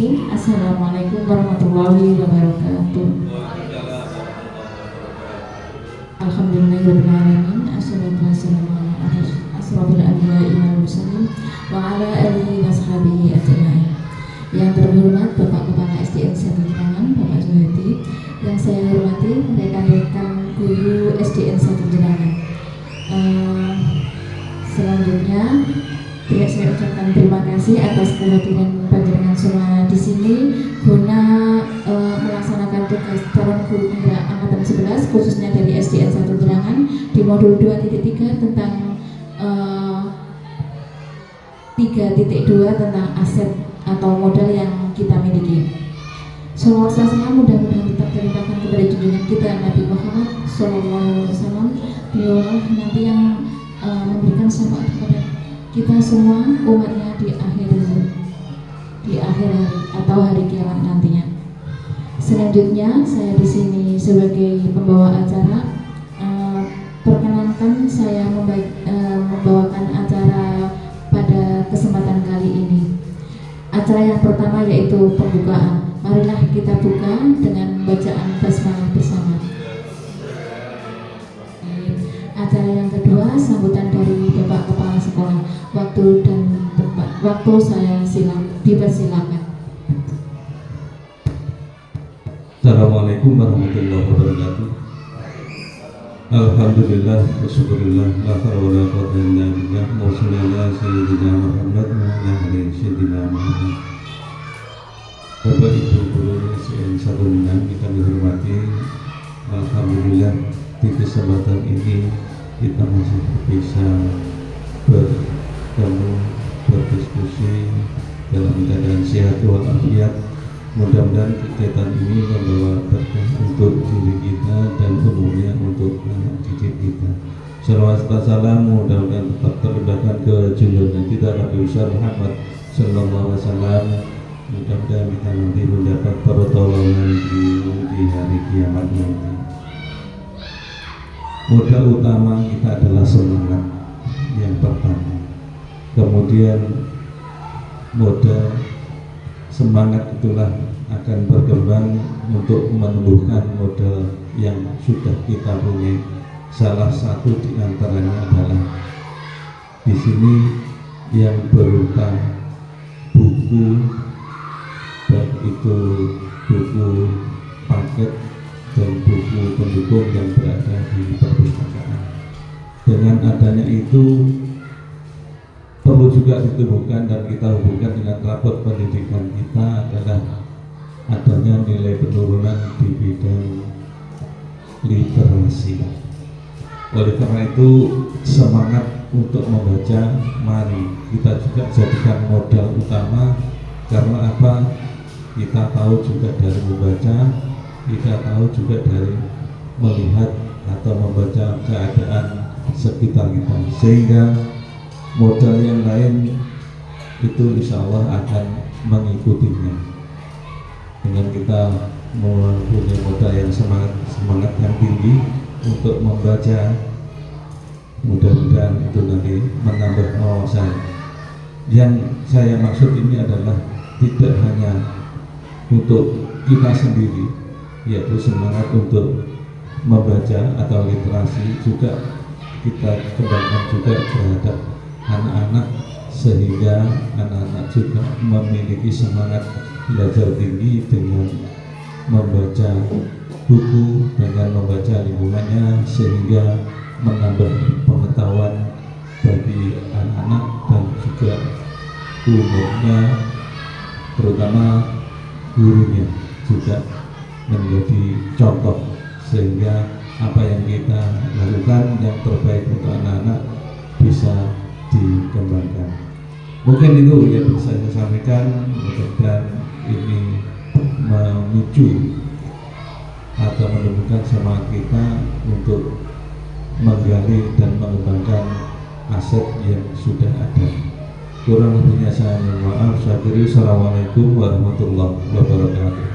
Bismillahirrahmanirrahim. Assalamualaikum warahmatullahi wabarakatuh. Alhamdulillahirrahmanirrahim. Assalatu wassalamu ala asrofil anbiya'i wal mursalin wa ala alihi wa sahbihi ajma'in. Yang terhormat Bapak Kepala SDN 1 Jenangan, Bapak Zuhadi. Yang saya hormati rekan-rekan guru SDN 1 Jenangan. Selanjutnya saya ucapkan terima kasih atas kehadiran panjenengan semua di sini guna melaksanakan tugas calon guru penggerak angkatan 11 khususnya dari SDN 1 Jenangan di modul 2.3 tentang 3.2 tentang aset atau modal yang kita miliki. Salawat salam mudah-mudahan tetap terlimpahkan kepada junjungan kita Nabi Muhammad SAW. Beliau nanti yang memberikan syafaat kepada kita semua umatnya di akhir hari atau hari kiamat nantinya. Selanjutnya saya di sini sebagai pembawa acara. Perkenankan saya membawakan acara pada kesempatan kali ini. Acara yang pertama yaitu pembukaan. Marilah kita buka dengan bacaan basmalah bersama. Acara yang kedua sambutan dari Bapak Kepala Sekolah. Waktu dan tempat waktu saya dipersilakan. Assalamualaikum warahmatullahi wabarakatuh. Alhamdulillah wa syukurillah la haula wa la quwwata illa billah wa sallallahu sayyidina Muhammad wa ala alihi sayyidina Muhammad. Bapak Ibu guru SDN 1 Jenangan kita dihormati. Alhamdulillah di kesempatan ini kita masih bisa bertemu, berdiskusi dalam keadaan sehat walafiat. Mudah-mudahan kegiatan ini membawa berkah untuk diri kita dan umumnya untuk anak didik kita. Salawat salam mudah-mudahan tetap terlimpahkan ke junjungan kita Nabi Muhammad sallallahu alaihi wasallam. Mudah-mudahan kita nanti mendapat pertolongan di hari kiamat nanti. Modal utama kita adalah semangat yang pertama. Kemudian modal semangat itulah akan berkembang untuk menumbuhkan modal yang sudah kita punya. Salah satu di antaranya adalah di sini yang berupa buku, baik itu buku paket dan buku pendukung yang berada di perpustakaan. Dengan adanya itu perlu juga ditumbuhkan dan kita hubungkan dengan rapot pendidikan kita adalah adanya nilai penurunan di bidang literasi. Oleh karena itu semangat untuk membaca mari kita juga jadikan modal utama. Karena apa? Kita tahu juga dari membaca, kita tahu juga dari melihat atau membaca keadaan sekitar kita, sehingga modal yang lain itu insya Allah akan mengikutinya. Dengan kita mempunyai modal yang semangat yang tinggi untuk membaca, mudah-mudahan itu nanti menambah wawasan. Yang saya maksud ini adalah tidak hanya untuk kita sendiri, yaitu semangat untuk membaca atau literasi, juga kita kembangkan juga terhadap anak-anak, sehingga anak-anak juga memiliki semangat belajar tinggi dengan membaca buku, dengan membaca lingkungannya, sehingga menambah pengetahuan bagi anak-anak dan juga umumnya, terutama gurunya juga menjadi contoh, sehingga apa yang kita lakukan yang terbaik untuk anak-anak bisa dikembangkan. Mungkin itu yang bisa saya sampaikan. Mudah-mudahan ini memicu atau menumbuhkan semangat kita untuk menggali dan mengembangkan aset yang sudah ada. Kurang lebihnya saya mohon maaf. Assalamualaikum warahmatullahi wabarakatuh.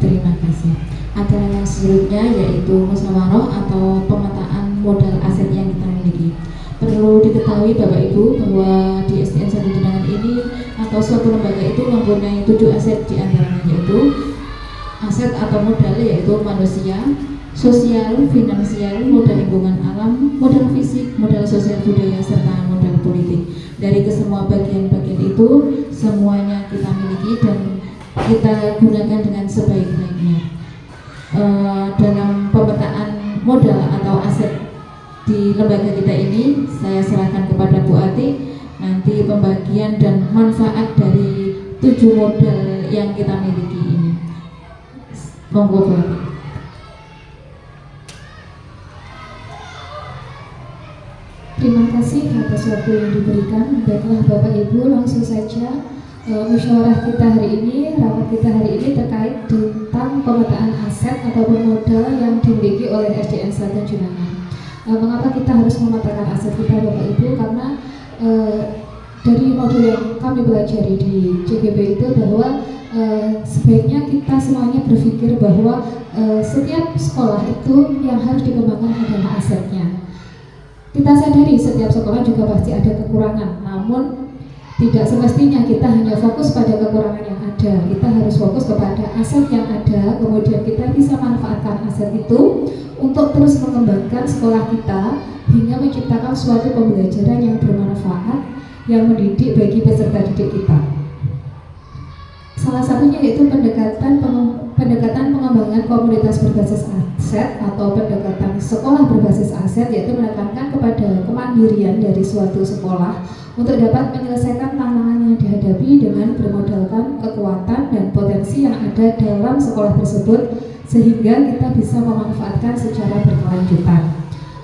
Terima kasih. Acara yang selanjutnya yaitu musyawarah atau pemetaan modal aset yang kita miliki. Perlu diketahui Bapak Ibu bahwa di SDN 1 Jenangan ini atau suatu lembaga itu mempunyai 7 aset, diantaranya yaitu aset atau modal yaitu manusia, sosial, finansial, modal lingkungan alam, modal fisik, modal sosial budaya, serta modal politik. Dari kesemua bagian-bagian itu semuanya kita miliki dan kita gunakan dengan sebaik-baiknya. Dalam pemetaan modal atau aset di lembaga kita ini, saya serahkan kepada Bu Ati nanti pembagian dan manfaat dari 7 modal yang kita miliki ini. Monggo Bu Ati. Terima kasih atas waktu yang diberikan. Baiklah Bapak Ibu, langsung saja musyawarah kita hari ini, rapat kita hari ini terkait tentang pemetaan aset ataupun modal yang dimiliki oleh SDN 1 Jenangan. Mengapa kita harus memetakan aset kita Bapak Ibu? Karena dari modul yang kami pelajari di CGB itu bahwa sebaiknya kita semuanya berpikir bahwa setiap sekolah itu yang harus dikembangkan adalah asetnya. Kita sadari setiap sekolah juga pasti ada kekurangan, namun tidak semestinya kita hanya fokus pada kekurangan yang ada. Kita harus fokus kepada aset yang ada, kemudian kita bisa manfaatkan aset itu untuk terus mengembangkan sekolah kita hingga menciptakan suatu pembelajaran yang bermanfaat, yang mendidik bagi peserta didik kita. Salah satunya yaitu pendekatan pengembangan komunitas berbasis aset atau pendekatan sekolah berbasis aset, yaitu menekankan kepada kemandirian dari suatu sekolah untuk dapat menyelesaikan tantangan yang dihadapi dengan bermodalkan kekuatan dan potensi yang ada dalam sekolah tersebut sehingga kita bisa memanfaatkan secara berkelanjutan.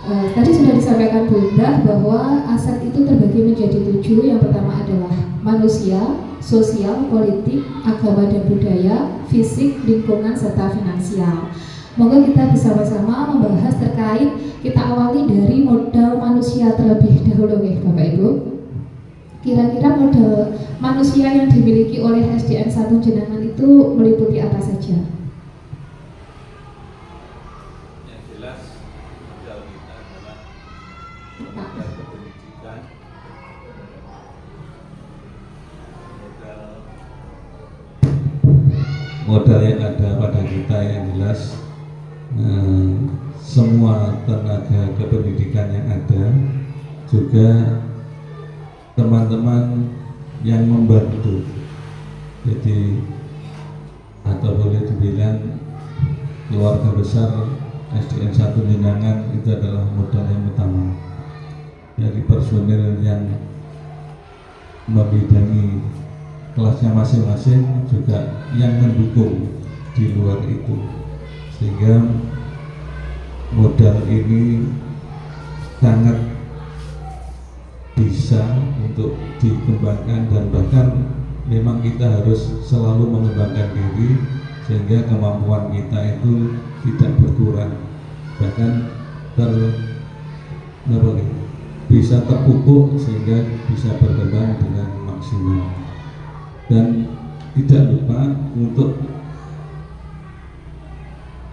Tadi sudah disampaikan Bu Indah bahwa aset itu terbagi menjadi 7. Yang pertama adalah manusia, sosial, politik, agama dan budaya, fisik, lingkungan, serta finansial. Moga kita bersama-sama membahas terkait, kita awali dari modal manusia terlebih dahulu ya Bapak Ibu. Kira-kira modal manusia yang dimiliki oleh SDN 1 Jenangan itu meliputi apa saja? Yang jelas modal kita adalah modal pendidikan, modal yang ada pada kita yang jelas semua tenaga kependidikan yang ada, juga teman-teman yang membantu. Jadi atau boleh dibilang keluarga besar SDN 1 Jenangan itu adalah modal yang utama. Dari personil yang membidangi kelasnya masing-masing, juga yang mendukung di luar itu, sehingga modal ini sangat bisa untuk dikembangkan dan bahkan memang kita harus selalu mengembangkan diri sehingga kemampuan kita itu tidak berkurang, bahkan bisa terpupuk sehingga bisa berkembang dengan maksimal. Dan tidak lupa untuk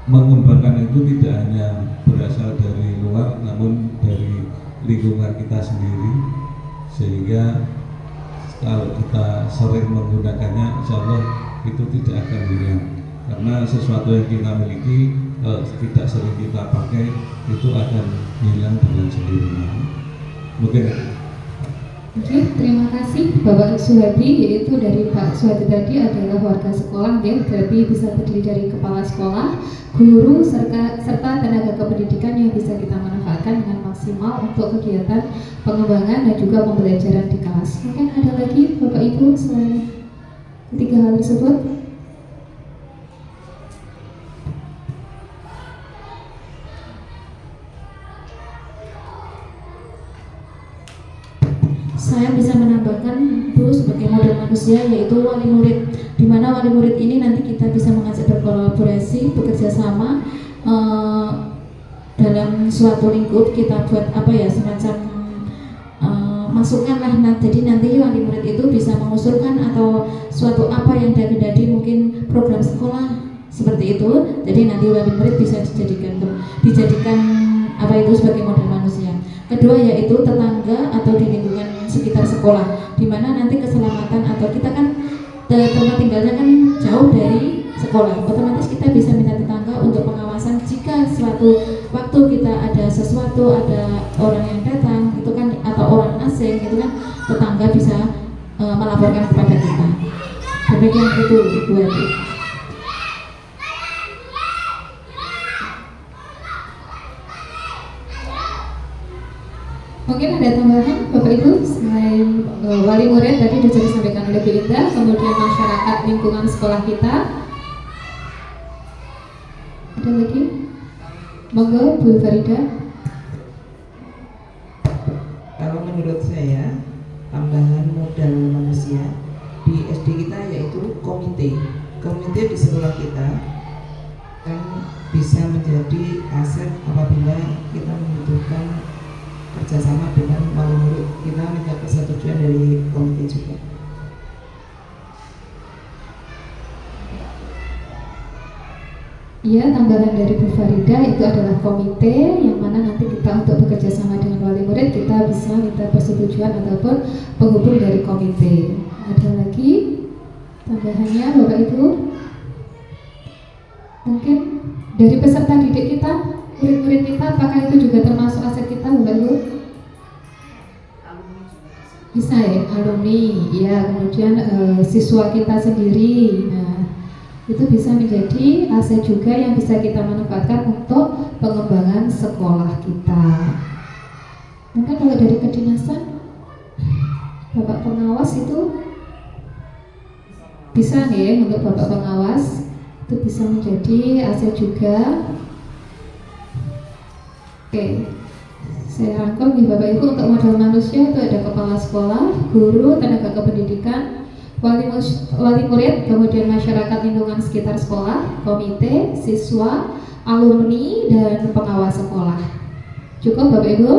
mengembangkan itu tidak hanya berasal dari luar, namun dari lingkungan kita sendiri, sehingga kalau kita sering menggunakannya, insya Allah itu tidak akan hilang. Karena sesuatu yang kita miliki, kalau tidak sering kita pakai, itu akan hilang dengan sendirinya. Mungkin. Oke, terima kasih Bapak Suhadi, yaitu dari Pak Suhadi tadi adalah warga sekolah ya, berarti bisa terdiri dari kepala sekolah, guru, serta tenaga kependidikan yang bisa kita manfaatkan dengan maksimal untuk kegiatan pengembangan dan juga pembelajaran di kelas. Mungkin ada lagi Bapak Ibu selain ketiga hal tersebut? Saya bisa menambahkan Bu sebagai model manusia, yaitu wali murid, di mana wali murid ini nanti kita bisa mengajak berkolaborasi, bekerja sama dalam suatu lingkup. Kita buat semacam masukan lah. Nah, jadi nanti wali murid itu bisa mengusulkan atau suatu apa yang dia kendaki, mungkin program sekolah seperti itu. Jadi nanti wali murid bisa dijadikan sebagai model manusia. kedua yaitu tetangga atau di lingkungan sekitar sekolah, di mana nanti keselamatan atau kita kan tempat tinggalnya kan jauh dari sekolah, otomatis kita bisa minta tetangga untuk pengawasan jika suatu waktu kita ada sesuatu, ada orang yang datang gitu kan, atau orang asing gitu kan, tetangga bisa melaporkan kepada kita. Demikian itu Bu Ati. Mungkin ada tambahan Bapak Ibu selain wali murid tadi sudah disampaikan oleh Bu Indah, kemudian masyarakat lingkungan sekolah kita. Ada lagi? Monggo Bu Farida. Kalau menurut saya tambahan modal manusia di SD kita yaitu komite di sekolah kita kan bisa menjadi aset apabila kita membutuhkan kerjasama dengan wali murid, kita minta persetujuan dari komite juga. Iya, tambahan dari Bu Farida itu adalah komite yang mana nanti kita untuk bekerja sama dengan wali murid kita bisa minta persetujuan ataupun penghubung dari komite. Ada lagi tambahannya Bapak Ibu? Mungkin dari peserta didik kita, murid-murid kita, apakah itu juga termasuk aset kita Bapak Ibu? Bisa ya, alumni, ya, kemudian siswa kita sendiri. Nah, itu bisa menjadi aset juga yang bisa kita manfaatkan untuk pengembangan sekolah kita. Mungkin kalau dari kedinasan, Bapak pengawas itu bisa nih, untuk Bapak pengawas itu bisa menjadi aset juga. Oke, saya rangkum nih Bapak Ibu, untuk modal manusia itu ada kepala sekolah, guru, tenaga kependidikan, wali murid, kemudian masyarakat lingkungan sekitar sekolah, komite, siswa, alumni, dan pengawas sekolah. Cukup Bapak Ibu?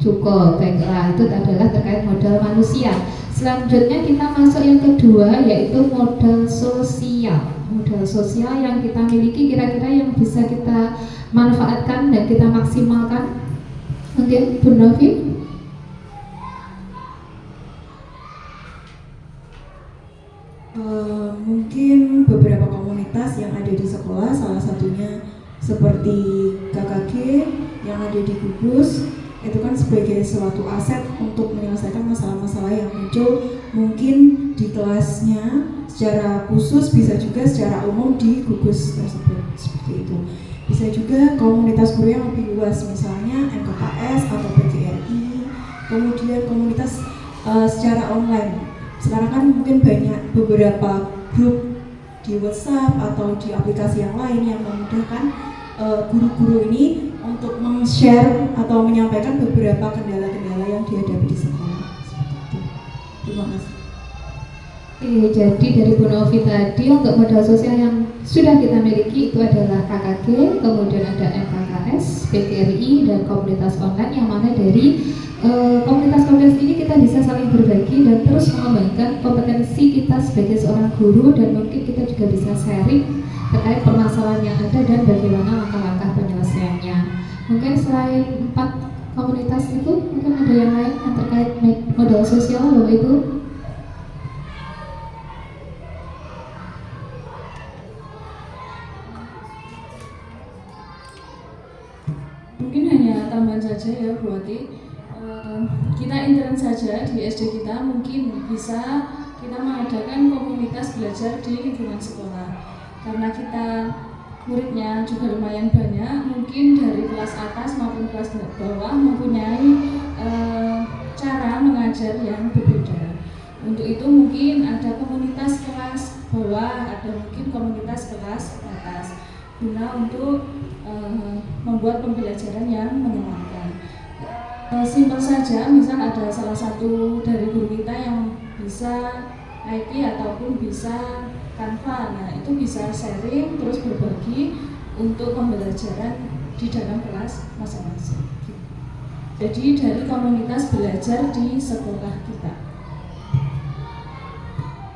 Cukup. Baiklah, itu adalah terkait modal manusia. Selanjutnya kita masuk yang kedua, yaitu modal sosial. Modal sosial yang kita miliki kira-kira yang bisa kita manfaatkan dan kita maksimalkan. Mungkin Bu Novi? Mungkin beberapa komunitas yang ada di sekolah, salah satunya seperti KKG yang ada di gugus, itu kan sebagai suatu aset untuk menyelesaikan masalah-masalah yang muncul mungkin di kelasnya secara khusus, bisa juga secara umum di gugus tersebut, seperti itu. Bisa juga komunitas guru yang lebih luas, misalnya MKKS atau PGRI, kemudian komunitas secara online. Sekarang kan mungkin banyak beberapa grup di WhatsApp atau di aplikasi yang lain yang memudahkan guru-guru ini untuk meng-share atau menyampaikan beberapa kendala-kendala yang dihadapi di sekolah. Seperti itu. Terima kasih. Jadi dari Bu Novi tadi, untuk modal sosial yang sudah kita miliki itu adalah KKG, kemudian ada MKKS, PGRI, dan komunitas online, yang mana dari komunitas-komunitas ini kita bisa saling berbagi dan terus mengembangkan kompetensi kita sebagai seorang guru, dan mungkin kita juga bisa sharing terkait permasalahan yang ada dan bagaimana langkah-langkah penyelesaiannya. Mungkin selain 4 komunitas itu, mungkin ada yang lain yang terkait modal sosial Bapak Ibu? Mungkin hanya tambahan saja ya Bu Ati. Kita intern saja di SD kita, mungkin bisa kita mengadakan komunitas belajar di lingkungan sekolah. Karena kita muridnya juga lumayan banyak, mungkin dari kelas atas maupun kelas bawah mempunyai cara mengajar yang berbeda. Untuk itu mungkin ada komunitas kelas bawah, ada mungkin komunitas kelas atas, guna untuk membuat pembelajaran yang menyenangkan. Simpel saja, misal ada salah satu dari guru kita yang bisa IT ataupun bisa Canva, nah itu bisa sharing terus berbagi untuk pembelajaran di dalam kelas masing-masing. Jadi dari komunitas belajar di sekolah kita.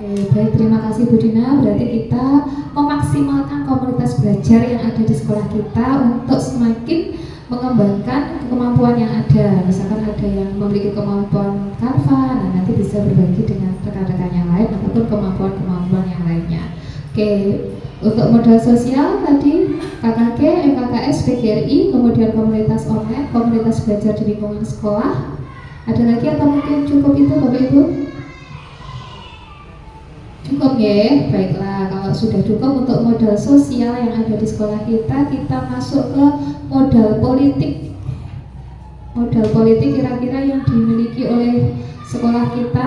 Baik, terima kasih Bu Dina. Berarti kita memaksimalkan komunitas belajar yang ada di sekolah kita untuk semakin mengembangkan kemampuan yang ada. Misalkan ada yang memiliki kemampuan Canva, nah nanti bisa berbagi dengan rekan-rekan yang lain ataupun kemampuan-kemampuan yang lainnya. Oke, untuk modal sosial tadi KKG, MKKS, PGRI, kemudian komunitas online, komunitas belajar di lingkungan sekolah. Ada lagi atau mungkin cukup itu Bapak Ibu? Cukup ya, baiklah. Kalau sudah cukup untuk modal sosial yang ada di sekolah kita, kita masuk ke modal politik. Modal politik kira-kira yang dimiliki oleh sekolah kita.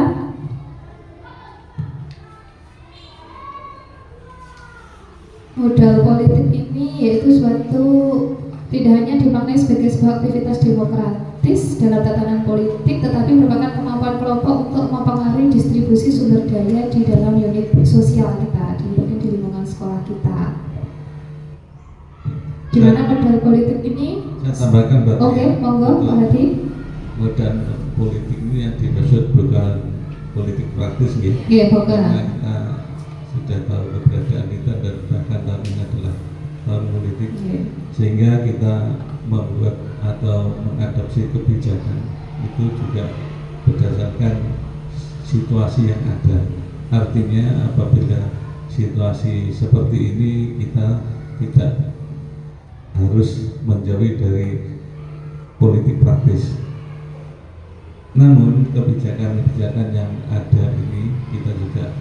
Modal politik ini yaitu suatu tidak hanya dimaknai sebagai sebuah aktivitas demokratis dalam tatanan politik, tetapi merupakan kemampuan kelompok untuk mempengaruhi distribusi sumber daya di dalam unit sosial kita, di lingkungan sekolah kita. Di mana modal politik ini? Saya tambahkan Mbak. Oke, monggo Pak Hadi. Modal politik ini yang dimaksud bukan politik praktis, gitu. Iya, bukan. Karena kita sudah tahu keberadaan kita dan bahkan tahun ini adalah tahun politik, sehingga kita membuat atau mengadopsi kebijakan itu juga berdasarkan situasi yang ada. Artinya apabila situasi seperti ini, kita tidak harus menjauhi dari politik praktis. Namun kebijakan-kebijakan yang ada ini kita juga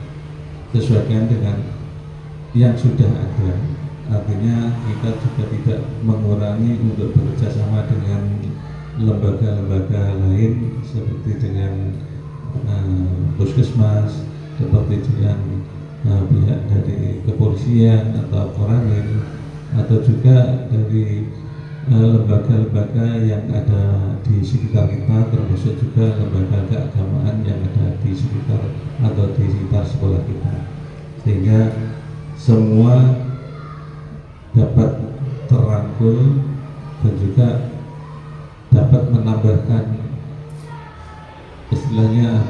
sesuaikan dengan yang sudah ada. Artinya kita juga tidak mengurangi untuk bekerja sama dengan lembaga-lembaga lain seperti dengan puskesmas, seperti dengan pihak dari kepolisian atau Koramil, atau juga dari lembaga-lembaga yang ada di sekitar kita, termasuk juga lembaga keagamaan yang ada di sekitar atau di sekitar sekolah kita, sehingga semua dapat terangkul dan juga dapat menambahkan istilahnya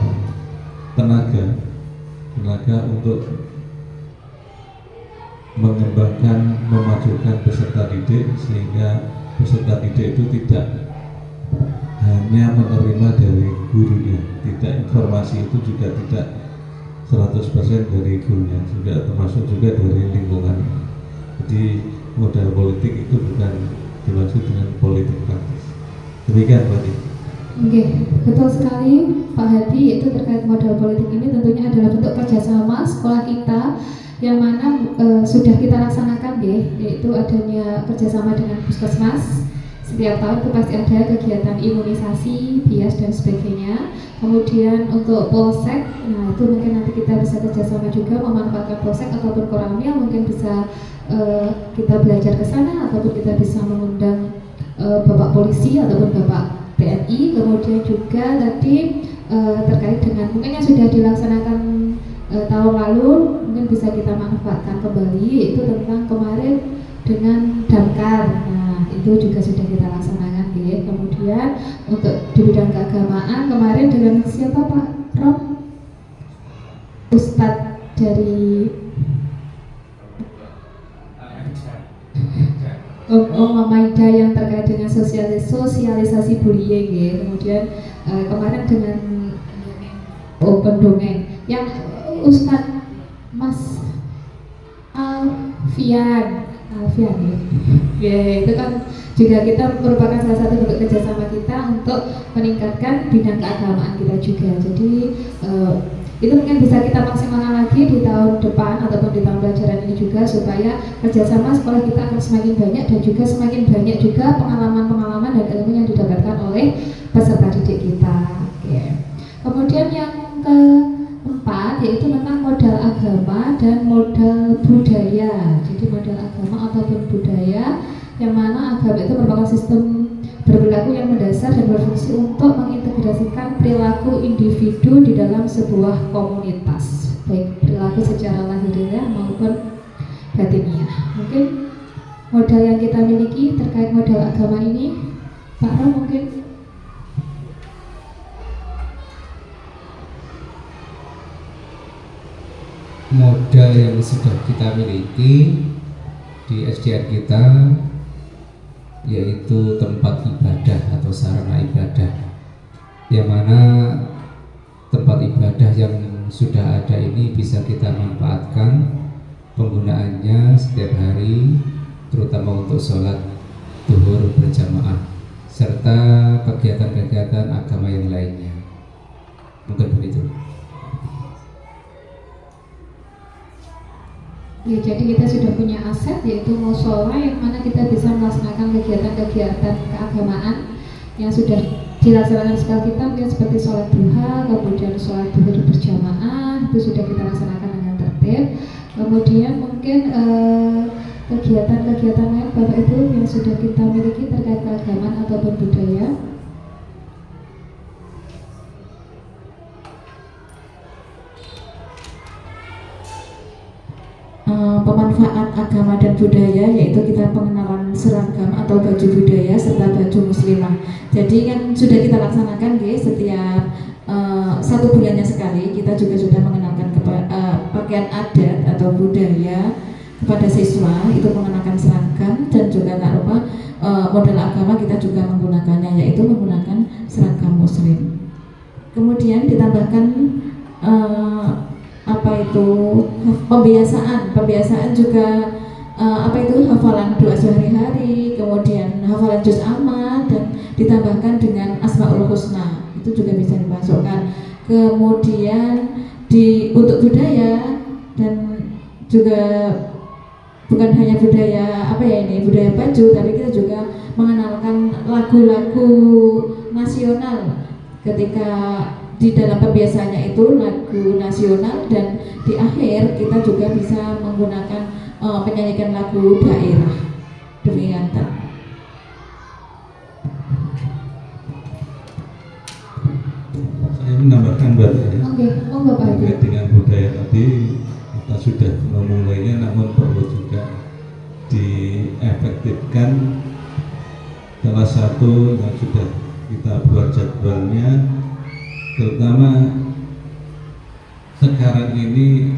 tenaga untuk mengembangkan, memajukan peserta didik, sehingga peserta didik itu tidak hanya menerima dari gurunya, informasi itu juga tidak 100% dari gurunya, juga termasuk juga dari lingkungan. Jadi modal politik itu bukan dimaksud dengan politik praktis. Demikian Pak Hadi. Oke, betul sekali Pak Hadi. Itu terkait modal politik ini tentunya adalah bentuk kerjasama sekolah kita yang mana sudah kita laksanakan yaitu adanya kerjasama dengan puskesmas. Setiap tahun itu pasti ada kegiatan imunisasi, bias dan sebagainya. Kemudian untuk polsek, nah itu mungkin nanti kita bisa kerjasama juga memanfaatkan polsek ataupun koramil, mungkin bisa kita belajar ke sana ataupun kita bisa mengundang bapak polisi ataupun bapak TNI. Kemudian juga tadi terkait dengan mungkin yang sudah dilaksanakan tahun lalu, mungkin bisa kita manfaatkan kembali, yaitu tentang kemarin dengan damkar. Nah itu juga sudah kita laksanakan ya. Kemudian untuk di bidang keagamaan kemarin dengan siapa Pak Rom? Ustadz dari Mama Ida yang terkait dengan sosialisasi bullying ya. Kemudian kemarin dengan pendongeng yang Ustadz Mas Alfian ya, itu kan juga kita merupakan salah satu bentuk kerjasama kita untuk meningkatkan bidang keagamaan kita juga. Jadi itu mungkin bisa kita maksimalkan lagi di tahun depan ataupun di tahun pelajaran ini juga, supaya kerjasama sekolah kita akan semakin banyak dan juga semakin banyak juga pengalaman-pengalaman dan ilmu yang didapatkan oleh peserta didik kita. Oke. Kemudian yang keempat yaitu tentang modal agama dan modal budaya. Jadi modal agama ataupun budaya, yang mana agama itu merupakan sistem berperilaku yang mendasar dan berfungsi untuk mengintegrasikan perilaku individu di dalam sebuah komunitas, baik perilaku secara lahiriah maupun batiniah. Mungkin modal yang kita miliki terkait modal agama ini, Pak Rom mungkin. Modal yang sudah kita miliki di SDN kita yaitu tempat ibadah atau sarana ibadah, yang mana tempat ibadah yang sudah ada ini bisa kita manfaatkan penggunaannya setiap hari, terutama untuk sholat zuhur berjamaah serta kegiatan-kegiatan agama yang lainnya. Mungkin begitu. Ya, jadi kita sudah punya aset yaitu mushola yang mana kita bisa melaksanakan kegiatan-kegiatan keagamaan yang sudah dilaksanakan sekolah kita, mungkin seperti sholat duha, kemudian sholat zuhur berjamaah itu sudah kita laksanakan dengan tertib. Kemudian mungkin kegiatan-kegiatan lain Bapak Ibu yang sudah kita miliki terkait keagamaan ataupun budaya. Pemanfaat agama dan budaya yaitu kita pengenalan seragam atau baju budaya serta baju muslimah. Jadi kan sudah kita laksanakan guys, setiap 1 bulannya sekali kita juga sudah mengenalkan pakaian adat atau budaya kepada siswa, itu mengenakan seragam, dan juga tak lupa model agama kita juga menggunakannya yaitu menggunakan seragam muslim. Kemudian ditambahkan pembiasaan juga hafalan doa sehari-hari, kemudian hafalan juz amma, dan ditambahkan dengan asmaul husna itu juga bisa dimasukkan. Kemudian untuk budaya, dan juga bukan hanya budaya budaya baju, tapi kita juga mengenalkan lagu-lagu nasional ketika di dalam pembiasaannya itu lagu nasional, dan di akhir kita juga bisa menggunakan menyanyikan lagu daerah. Demikian. Saya menambahkan Oke, Bapak Ibu. terkait dengan budaya tadi kita sudah memulainya, namun perlu juga diefektifkan. Salah satu yang sudah kita buat jadwalnya, terutama sekarang ini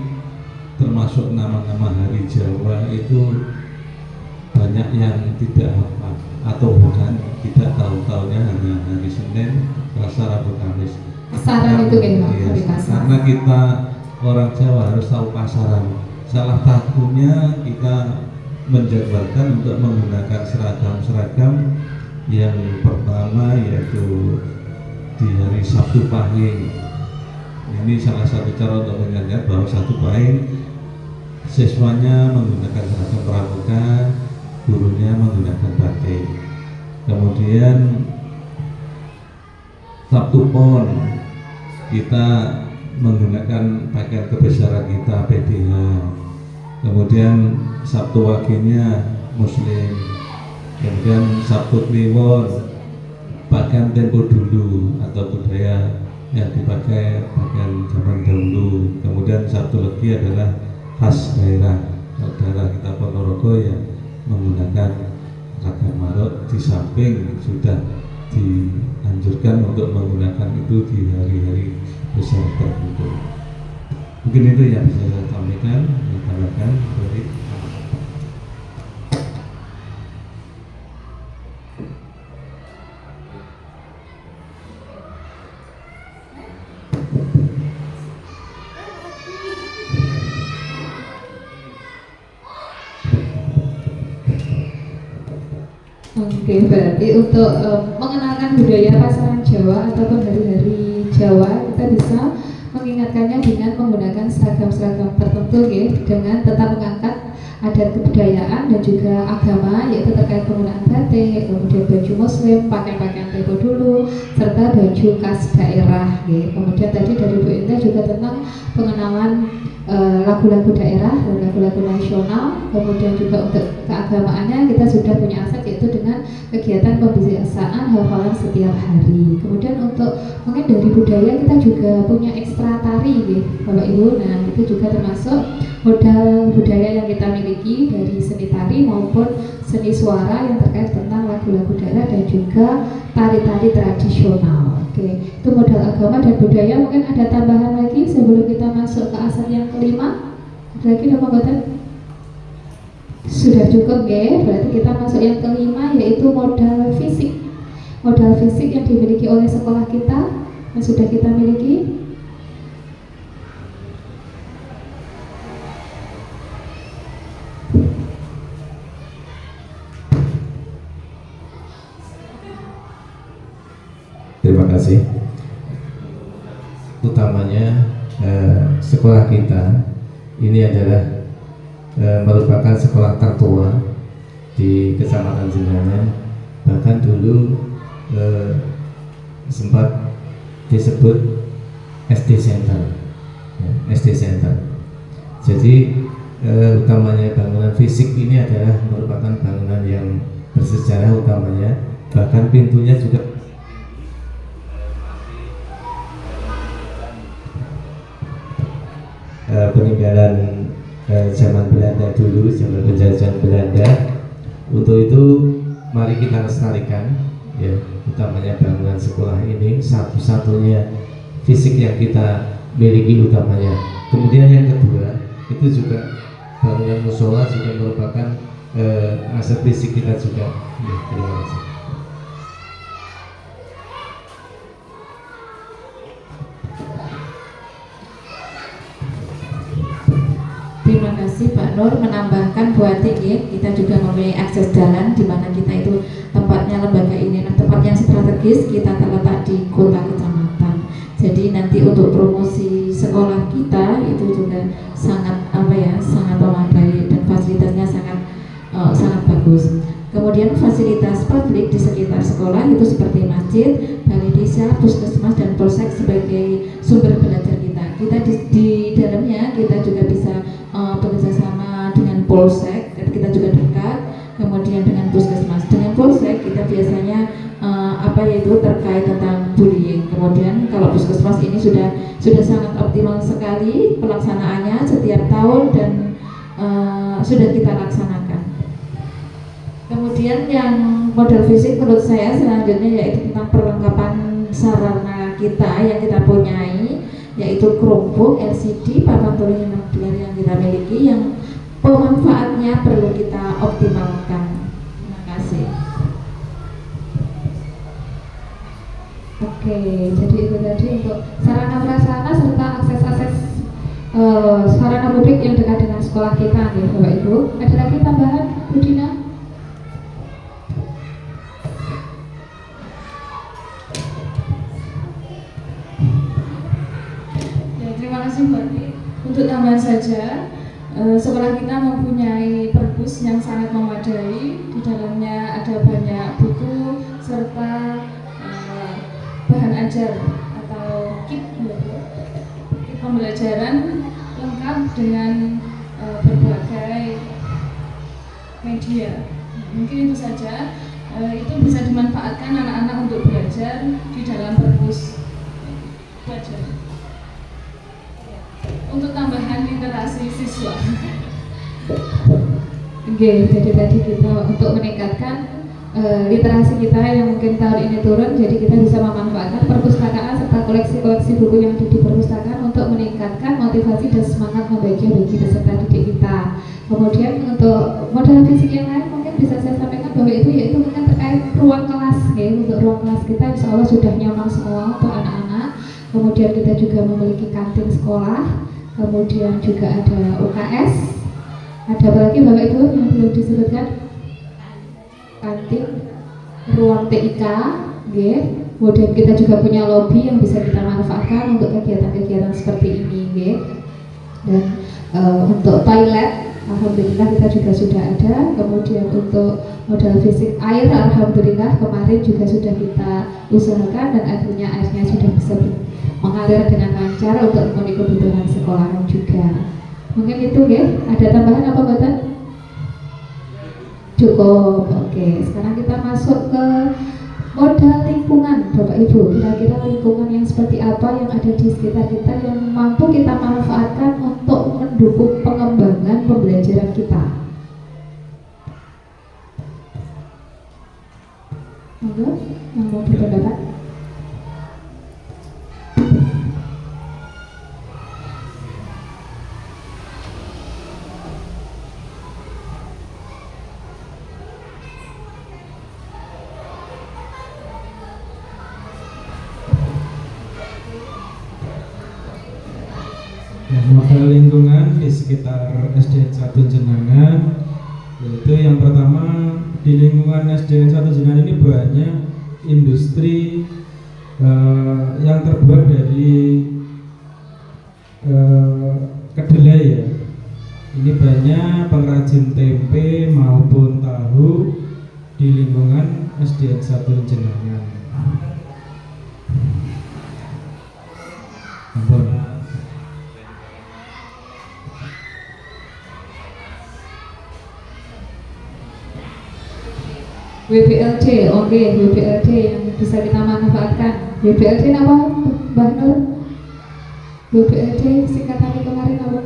termasuk nama-nama hari Jawa itu banyak yang tidak hafal atau bukan tidak tahu-tahunya hanya hari Senin, Selasa, Rabu, Kamis. Pasaran itu kan Pak, Iya, hari pasar. karena kita orang Jawa harus tahu pasaran. Salah satunya kita menjadwalkan untuk menggunakan seragam-seragam. Yang pertama yaitu di hari Sabtu Pahing. Ini salah satu cara untuk mengingat bahwa Sabtu Pahing siswanya menggunakan seragam pramuka, gurunya menggunakan batik. Kemudian Sabtu Pon kita menggunakan pakaian kebesaran kita PDH. Kemudian Sabtu Waginya Muslim. Kemudian Sabtu Kliwon pakaian tempo dulu atau budaya yang dipakai pakaian zaman dahulu. Kemudian Sabtu Legi adalah khas daerah kita Ponorogo yang menggunakan seragam marot, di samping sudah dianjurkan untuk menggunakan itu di hari-hari besar tertentu. Mungkin itu yang bisa saya sampaikan, menambahkan dari Oke, berarti untuk mengenalkan budaya pasaran Jawa ataupun hari-hari Jawa, kita bisa mengingatkannya dengan menggunakan seragam-seragam tertentu, dengan tetap mengangkat adat kebudayaan dan juga agama, yaitu terkait penggunaan batik, kemudian baju muslim, pakaian tempo dulu, serta baju khas daerah. Kemudian tadi dari Bu Indah juga tentang pengenalan lagu-lagu daerah dan lagu-lagu nasional. Kemudian juga untuk keagamaannya kita sudah punya aset, yaitu dengan kegiatan pembiasaan hafalan setiap hari. Kemudian untuk mungkin dari budaya kita juga punya ekstra tari, Bapak Ibu. Nah, itu juga termasuk modal budaya yang kita miliki dari seni tari maupun seni suara yang terkait tentang lagu-lagu daerah dan juga tari-tari tradisional. Oke, itu modal agama dan budaya. Mungkin ada tambahan lagi sebelum kita masuk ke aset yang kelima? Ada lagi, Bapak Bapak? Sudah cukup ya, berarti kita masuk yang kelima, yaitu modal fisik. Modal fisik yang dimiliki oleh sekolah kita, yang sudah kita miliki. Terima kasih. Utamanya sekolah kita ini adalah merupakan sekolah tertua di Kecamatan Jenganan. Bahkan dulu sempat disebut SD Center, ya, SD Center. Jadi utamanya bangunan fisik ini adalah merupakan bangunan yang bersejarah utamanya. Bahkan pintunya juga peninggalan zaman Belanda dulu, zaman penjajahan Belanda. Untuk itu mari kita lestarikan, ya, utamanya bangunan sekolah ini satu-satunya fisik yang kita miliki utamanya. Kemudian yang kedua itu juga bangunan musola juga merupakan aset fisik kita juga. Ya, terima kasih. Terima kasih Pak Nur menambahkan Bu Atik ya, kita juga mempunyai akses jalan di mana kita itu tempatnya lembaga ini tempat yang strategis, kita terletak di kota kecamatan. Jadi nanti untuk promosi sekolah kita itu juga sangat sangat memadai dan fasilitasnya sangat bagus. Kemudian fasilitas publik di sekitar sekolah itu seperti masjid, balai desa, puskesmas dan polsek sebagai sumber belajar kita. Kita di dalamnya kita juga bisa bekerjasama dengan polsek dan kita juga dekat, kemudian dengan puskesmas. Dengan polsek kita biasanya yaitu terkait tentang bullying. Kemudian kalau puskesmas ini sudah sangat optimal sekali pelaksanaannya setiap tahun dan sudah kita laksanakan. Kemudian yang modal fisik menurut saya selanjutnya yaitu tentang perlengkapan sarana kita yang kita punyai, yaitu Chromebook, LCD, papan tulis yang kita miliki yang pemanfaatnya perlu kita optimalkan. Terima kasih. Oke, jadi itu tadi untuk sarana prasarana serta akses-akses sarana publik yang dekat dengan sekolah kita ya Bapak Ibu. Ada lagi tambahan Bu Dina? Ya, terima kasih Bu Ati. Untuk tambahan saja, sekolah kita mempunyai perpus yang sangat memadai. Di dalamnya ada banyak buku serta bahan ajar atau kit pembelajaran lengkap dengan berbagai media. Mungkin itu saja. Itu bisa dimanfaatkan anak-anak untuk belajar di dalam perpus. Belajar. Untuk tambahan literasi siswa. Oke, jadi tadi kita untuk meningkatkan literasi kita yang mungkin tahun ini turun, jadi kita bisa memanfaatkan perpustakaan serta koleksi-koleksi buku yang ada di perpustakaan untuk meningkatkan motivasi dan semangat membaca bagi peserta didik kita. Kemudian untuk modal fisik yang lain mungkin bisa saya sampaikan bahwa itu yaitu mungkin terkait ruang kelas ya. Untuk ruang kelas kita insya Allah sudah nyaman semua untuk anak-anak. Kemudian kita juga memiliki kantin sekolah, kemudian juga ada UKS. Ada apa lagi Bapak Ibu yang belum disebutkan? Kantin, ruang TIK, kemudian kita juga punya lobby yang bisa kita manfaatkan untuk kegiatan-kegiatan seperti ini, dan untuk toilet, alhamdulillah kita juga sudah ada. Kemudian untuk modal fisik air, alhamdulillah kemarin juga sudah kita usahakan dan akhirnya airnya sudah bisa mengalir dengan lancar untuk memenuhi kebutuhan sekolahan juga. Mungkin itu, ada tambahan apa Bapak? Cukup, oke. Sekarang kita masuk ke modal lingkungan, Bapak Ibu. Kira-kira lingkungan yang seperti apa yang ada di sekitar kita yang mampu kita manfaatkan untuk mendukung pengembangan pembelajaran kita. Monggo, yang mau berpendapat. sekitar SDN 1 Jenangan. Yaitu yang pertama, di lingkungan SDN 1 Jenangan ini banyak industri yang terbuat dari kedelai ya. Ini banyak pengrajin tempe maupun tahu di lingkungan SDN 1 Jenangan. Ampun. WPLD, oke, WPLD yang bisa kita manfaatkan. WPLD apa, Mbak Nur? WPLD singkatannya kemarin apa?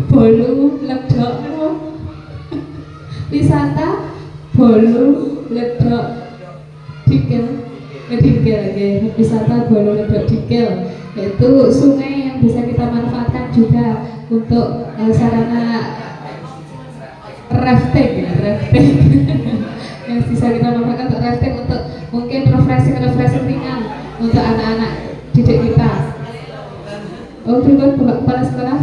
Bolu ledok, apa? Wisata Bolu ledok Dikel, oke. Wisata Bolu ledok Dikel, yaitu sungai yang bisa kita manfaatkan juga untuk sarana rafting yang bisa kita manfaatkan untuk rafting, untuk mungkin refreshing ringan untuk anak-anak didik kita. Oh, berikut kepala sekolah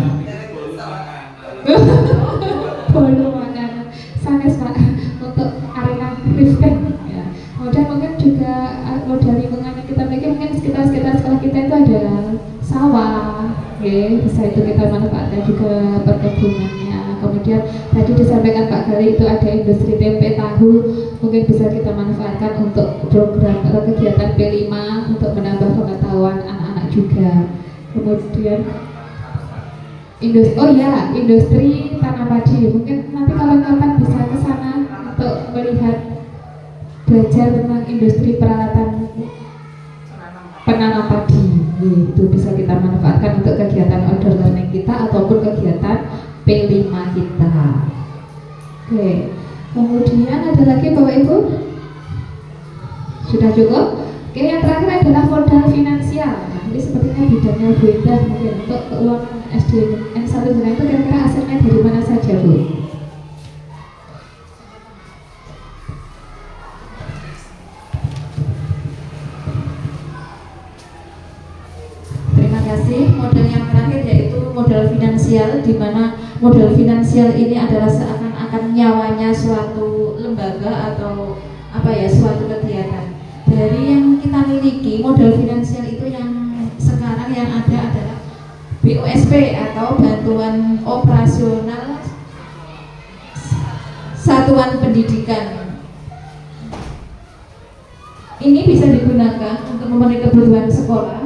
bolu makanan sanes Pak untuk arena rafting ya. Kemudian mungkin juga modal lingkungan yang kita miliki, mungkin sekitar sekolah kita itu ada sawah ya, bisa itu kita manfaatkan juga perkebunannya. Kemudian tadi disampaikan Pak Gali itu ada industri tempe tahu, mungkin bisa kita manfaatkan untuk program atau kegiatan P5 untuk menambah pengetahuan anak-anak juga. Kemudian industri tanam padi, mungkin nanti kapan-kapan bisa ke sana untuk melihat, belajar tentang industri peralatan penanam padi. Itu bisa kita manfaatkan untuk kegiatan outdoor learning kita ataupun kegiatan P5 kita. Oke, kemudian ada lagi Bapak Ibu? Sudah cukup? Oke, yang terakhir adalah modal finansial. Nah, ini sepertinya bidangnya Bu Indah, mungkin untuk keuangan SDN 1 Jenangan itu kira-kira asetnya dari mana saja Bu? Terima kasih. Modal yang terakhir yaitu modal finansial, di mana modal finansial ini adalah seakan-akan nyawanya suatu lembaga atau suatu kegiatan. Dari yang kita miliki, modal finansial itu yang sekarang yang ada adalah BOSP atau Bantuan Operasional Satuan Pendidikan. Ini bisa digunakan untuk memenuhi kebutuhan sekolah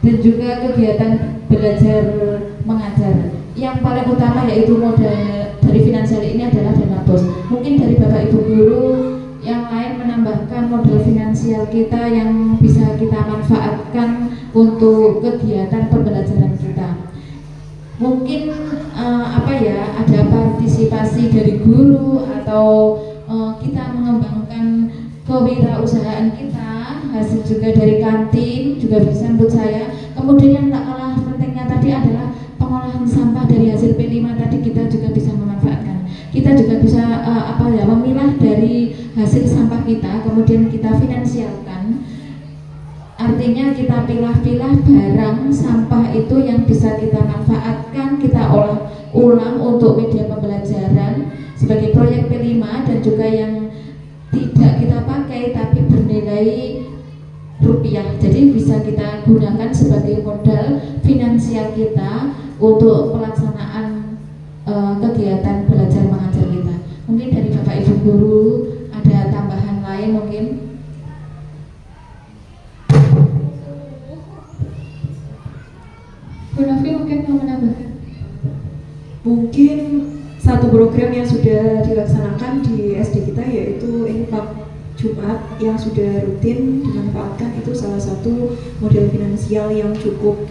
dan juga kegiatan belajar mengajar. Yang paling utama yaitu modal dari finansial ini adalah dana BOS. Mungkin dari Bapak Ibu guru yang lain menambahkan modal finansial kita yang bisa kita manfaatkan untuk kegiatan pembelajaran kita. Mungkin ada partisipasi dari guru atau kita mengembangkan kewirausahaan kita, hasil juga dari kantin juga bisa menurut saya. Kemudian yang tak kalah pentingnya tadi adalah pengolahan sampah dari hasil P5 tadi, kita juga bisa memanfaatkan. Kita juga bisa memilah dari hasil sampah kita, kemudian kita finansialkan. Artinya kita pilah-pilah barang sampah itu yang bisa kita manfaatkan, kita olah ulang untuk media pembelajaran sebagai proyek P5, dan juga yang tidak kita pakai tapi bernilai rupiah. Jadi bisa kita gunakan sebagai modal finansial kita untuk pelaksanaan kegiatan belajar mengajar kita. Mungkin dari Bapak Ibu guru ada tambahan lain mungkin? Bu Novi mungkin mau menambahkan? Mungkin satu program yang sudah dilaksanakan di SD kita yaitu infak Jumat yang sudah rutin dimanfaatkan, itu salah satu model finansial yang cukup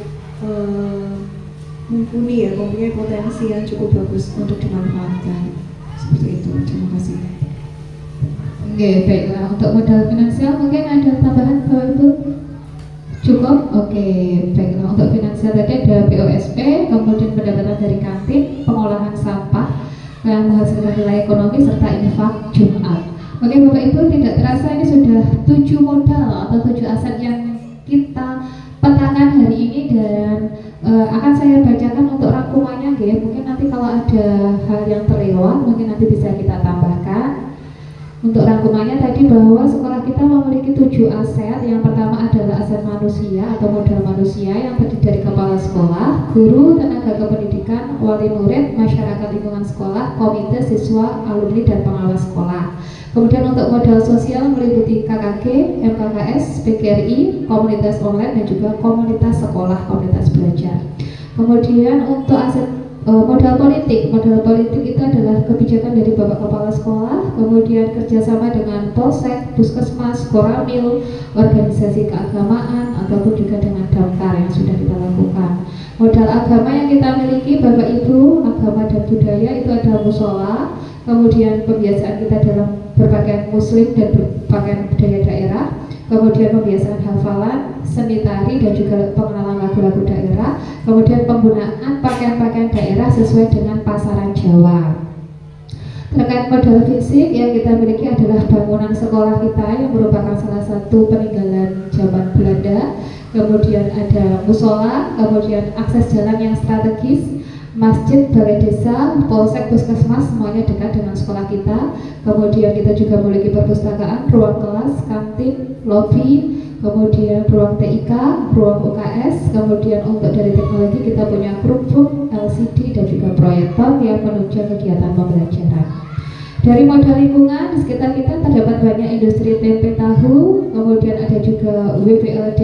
mumpuni ya, mempunyai potensi yang cukup bagus untuk dimanfaatkan. Seperti itu, terima kasih. Oke, baiklah. Untuk modal finansial mungkin ada tambahan Bapak Ibu? Cukup? Oke, baiklah. Untuk finansial tadi ada BOSP, kemudian pendapatan dari kantin, pengolahan sampah yang menghasilkan nilai ekonomi, serta infak Jumat. Oke Bapak Ibu, tidak terasa ini sudah 7 modal atau 7 aset yang kita petakan hari ini, dan Akan saya bacakan untuk rangkumannya, ya. Mungkin nanti kalau ada hal yang terlewat, mungkin nanti bisa kita tambahkan. Untuk rangkumannya tadi bahwa sekolah kita memiliki 7 aset. Yang pertama adalah aset manusia atau modal manusia yang terdiri dari kepala sekolah, guru, tenaga kependidikan, wali murid, masyarakat lingkungan sekolah, komite, siswa, alumni, dan pengawas sekolah. Kemudian untuk modal sosial meliputi KKG, MKKS, PGRI, komunitas online, dan juga komunitas sekolah, komunitas belajar. Kemudian untuk aset modal politik itu adalah kebijakan dari Bapak Kepala Sekolah, kemudian kerjasama dengan Polsek, Puskesmas, Koramil, organisasi keagamaan, ataupun juga dengan damkar yang sudah kita lakukan. Modal agama yang kita miliki Bapak Ibu, agama dan budaya itu adalah musola, kemudian pembiasaan kita dalam berpakaian muslim dan berpakaian budaya daerah, kemudian pembiasaan hafalan, seni tari, dan juga pengenalan lagu-lagu daerah, kemudian penggunaan pakaian-pakaian daerah sesuai dengan pasaran Jawa. Terkait modal fisik yang kita miliki adalah bangunan sekolah kita yang merupakan salah satu peninggalan zaman Belanda, kemudian ada musola, kemudian akses jalan yang strategis, masjid, balai desa, polsek, puskesmas, semuanya dekat dengan sekolah kita. Kemudian kita juga memiliki perpustakaan, ruang kelas, kantin, lobi, kemudian ruang TIK, ruang UKS. Kemudian untuk dari teknologi kita punya Chromebook, LCD, dan juga proyektor yang menunjang kegiatan pembelajaran. Dari modal lingkungan, di sekitar kita terdapat banyak industri tempe tahu, kemudian ada juga WPLD,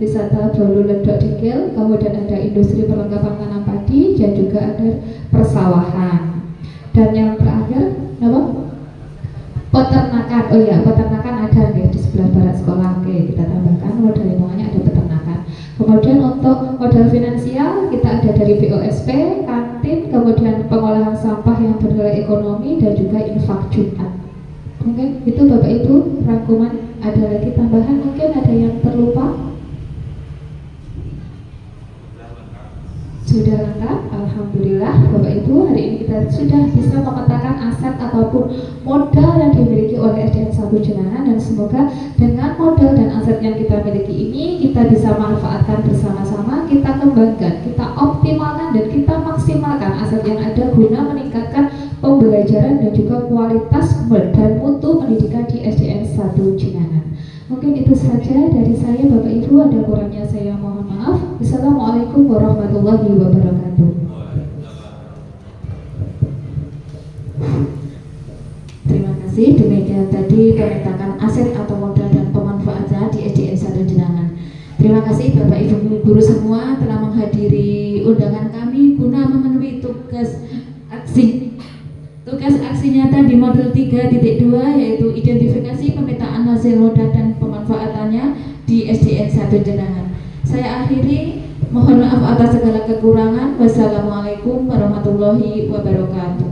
wisata Bolu Ledok Dikil, kemudian ada industri perlengkapan tanam padi, dan juga ada persawahan. Dan yang terakhir, apa? Peternakan. Oh iya, peternakan ada nih di sebelah barat sekolah. Oke, kita tambahkan modal lingkungannya ada peternakan. Kemudian untuk modal finansial kita ada dari BOSP, kantin, kemudian pengolahan sampah yang bernilai ekonomi, dan juga infak Jumat. Mungkin itu Bapak Ibu rangkuman. Ada lagi tambahan, mungkin ada yang terlupa? Sudah lengkap, alhamdulillah Bapak Ibu. Hari ini kita sudah bisa memetakan aset ataupun modal yang dimiliki oleh SDN 1 Jenangan, dan semoga dengan modal dan aset yang kita miliki ini kita bisa manfaatkan bersama-sama, kita kembangkan, kita optimalkan, dan kita maksimalkan aset yang ada guna meningkatkan pembelajaran dan juga kualitas dan mutu pendidikan di SDN 1 Jenangan. Mungkin itu saja dari saya Bapak Ibu, ada kurangnya saya mohon maaf. Assalamualaikum warahmatullahi wabarakatuh. Terima kasih. Demikian tadi pemetakan aset atau modal dan pemanfaatan di SDN 1 Jenangan. Terima kasih Bapak Ibu guru semua telah menghadiri undangan kami guna memenuhi tugas aksi nyata di modul 3.2, yaitu identifikasi pemetaan hasil modal dan pemanfaatannya di SDN 1 Jenangan. Saya akhiri, mohon maaf atas segala kekurangan. Wassalamualaikum warahmatullahi wabarakatuh.